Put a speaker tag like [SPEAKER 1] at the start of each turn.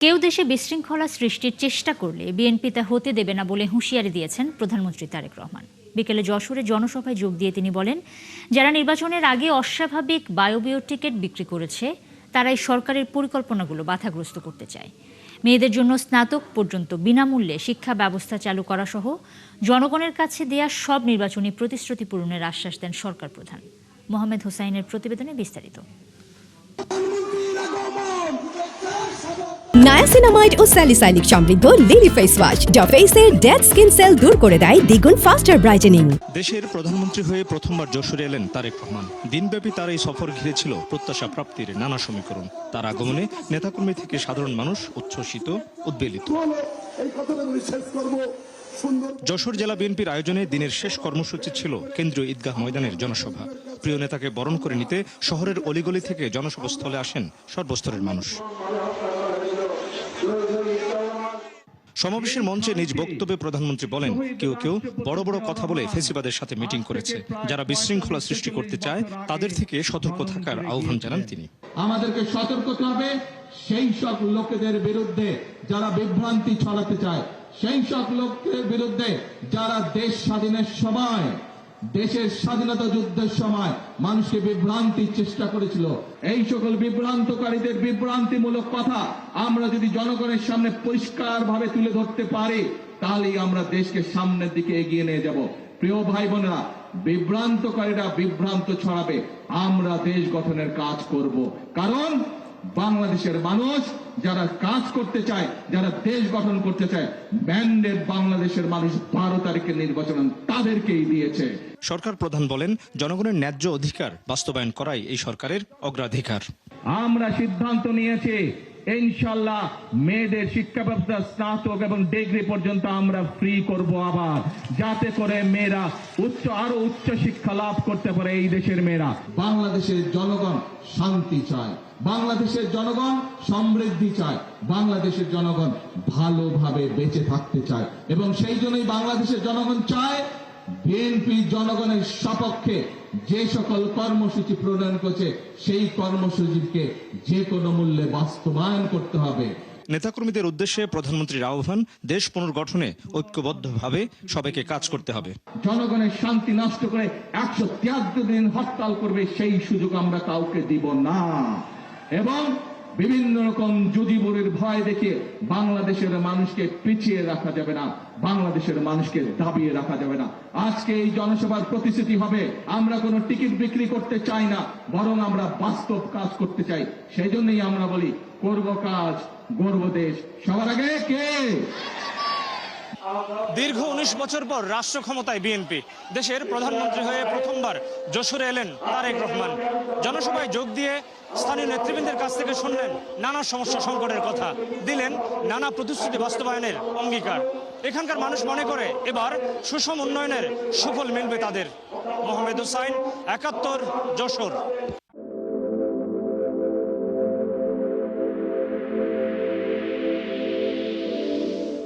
[SPEAKER 1] কেউ দেশে বিশৃঙ্খলা সৃষ্টির চেষ্টা করলে বিএনপি তা হতে দেবে না বলে হুঁশিয়ারি দিয়েছেন প্রধানমন্ত্রী তারেক রহমান। বিকেলে যশোরে জনসভায় যোগ দিয়ে তিনি বলেন, যারা নির্বাচনের আগে অস্বাভাবিক বায়বীয় টিকিট বিক্রি করেছে তারাই সরকারের পরিকল্পনাগুলো বাধাগ্রস্ত করতে চায়। মেয়েদের জন্য স্নাতক পর্যন্ত বিনামূল্যে শিক্ষা ব্যবস্থা চালু করা সহ জনগণের কাছে দেয়া সব নির্বাচনী প্রতিশ্রুতি পূরণের আশ্বাস দেন সরকার প্রধান। মোহাম্মদ হোসাইনের প্রতিবেদনে বিস্তারিত।
[SPEAKER 2] নায়াসিনামাইড ও স্যালিসাইলিক সমৃদ্ধ লিলি ফেস ওয়াশ যা ফেসের ডেড স্কিন সেল দূর করে দেয় দ্বিগুণ ফাস্টার ব্রাইটেনিং।
[SPEAKER 3] দেশের প্রধানমন্ত্রী হয়ে প্রথমবার যশোরে এলেন তারেক রহমান। দিনব্যাপী তার এই সফর ঘিরে ছিল প্রত্যাশা প্রাপ্তির নানা সমীকরণ। তার আগমনে নেতাকর্মী থেকে সাধারণ মানুষ উচ্ছ্বসিত, উদ্বেলিত। যশোর জেলা বিএনপির আয়োজনে দিনের শেষ কর্মসূচি ছিল কেন্দ্রীয় ঈদগাহ ময়দানের জনসভা। প্রিয় নেতাকে বরণ করে নিতে শহরের অলিগলি থেকে জনসভাস্থলে আসেন সর্বস্তরের মানুষ। সমাবেশের মঞ্চে নিজ বক্তব্যে প্রধানমন্ত্রী বলেন, কেউ কেউ বড় বড় কথা বলে ফেসিবাদের সাথে মিটিং করেছে। যারা বিশৃঙ্খলা সৃষ্টি করতে চায় তাদের থেকে সতর্ক থাকার আহ্বান জানান তিনি।
[SPEAKER 4] আমাদেরকে সতর্ক হতে হবে সেই সব লোকেদের বিরুদ্ধে যারা বিভ্রান্তি ছড়াতে চায়, সেই সব লোকের বিরুদ্ধে যারা দেশ স্বাধীনের সময়, দেশের স্বাধীনতা যুদ্ধের সময় মানুষকে বিভ্রান্তির চেষ্টা করেছিল। এই সকল বিভ্রান্তকারীদের বিভ্রান্তিমূলক কথা আমরা যদি জনগণের সামনে পরিষ্কারভাবে তুলে ধরতে পারি, তাহলেই আমরা দেশকে সামনের দিকে এগিয়ে নিয়ে যাব। প্রিয় ভাই বোনেরা, বিভ্রান্তকারীরা বিভ্রান্ত ছড়াবে, আমরা দেশ গঠনের কাজ করব। কারণ বাংলাদেশের মানুষ যারা কাজ করতে চায়, যারা দেশ গঠন করতে চায়, ম্যান্ডেট বাংলাদেশের মানুষ 12 তারিখের নির্বাচন তাদেরকেই দিয়েছে।
[SPEAKER 3] সরকার প্রধান বলেন, জনগণের ন্যায্য অধিকার বাস্তবায়ন করাই এই সরকারের অগ্রাধিকার।
[SPEAKER 4] আমরা সিদ্ধান্ত নিয়েছি ইনশাআল্লাহ মেয়েদের শিক্ষা ব্যবস্থা স্নাতক এবং ডিগ্রি পর্যন্ত আমরা ফ্রি করব আবার, যাতে করে মেয়েরা আরো উচ্চ শিক্ষা লাভ করতে পারে। এই দেশের মেয়েরা, বাংলাদেশের জনগণ শান্তি চায়, বাংলাদেশের জনগণ সমৃদ্ধি চায়, বাংলাদেশের জনগণ ভালোভাবে বেঁচে থাকতে চায়। এবং সেই জন্যই বাংলাদেশের জনগণ চায় বিএনপি জনগণের সপক্ষে যে সকল কর্মসূচি প্রণয়ন করছে সেই কর্মসূচিকে যে কোনো মূল্যে বাস্তবায়ন করতে হবে।
[SPEAKER 3] নেতাকর্মীদের উদ্দেশ্যে প্রধানমন্ত্রীর আহ্বান, দেশ পুনর্গঠনে ঐক্যবদ্ধভাবে সবাইকে কাজ করতে হবে।
[SPEAKER 4] জনগণের শান্তি নষ্ট করে 173 দিন হরতাল করবে সেই সুযোগ আমরা কাউকে দিব না। এবং বিভিন্ন রকম জুজিবুরির ভয় দেখে বাংলাদেশের মানুষকে পিছিয়ে রাখা যাবে না, বাংলাদেশের মানুষকে দাবিয়ে রাখা যাবে না। আজকে এই জনসভার প্রতিশ্রুতি হবে, আমরা কোনো টিকিট বিক্রি করতে চাই না, বরং আমরা বাস্তব কাজ করতে চাই। সেই জন্যই আমরা বলি, করব কাজ, গর্ব দেশ। সবার আগে কে?
[SPEAKER 3] দীর্ঘ 19 বছর পর রাষ্ট্র ক্ষমতায় বিএনপি। দেশের প্রধানমন্ত্রী হয়ে প্রথমবার যশোরে এলেন তারেক রহমান। জনসভায় যোগ দিয়ে স্থানীয় নেতৃবৃন্দের কাছ থেকে শুনলেন নানা সমস্যা সংকটের কথা, দিলেন নানা প্রতিশ্রুতি বাস্তবায়নের অঙ্গীকার। এখানকার মানুষ মনে করে এবার সুষম উন্নয়নের সুফল মিলবে তাদের। মোহাম্মদ হোসাইন, 71, যশোর।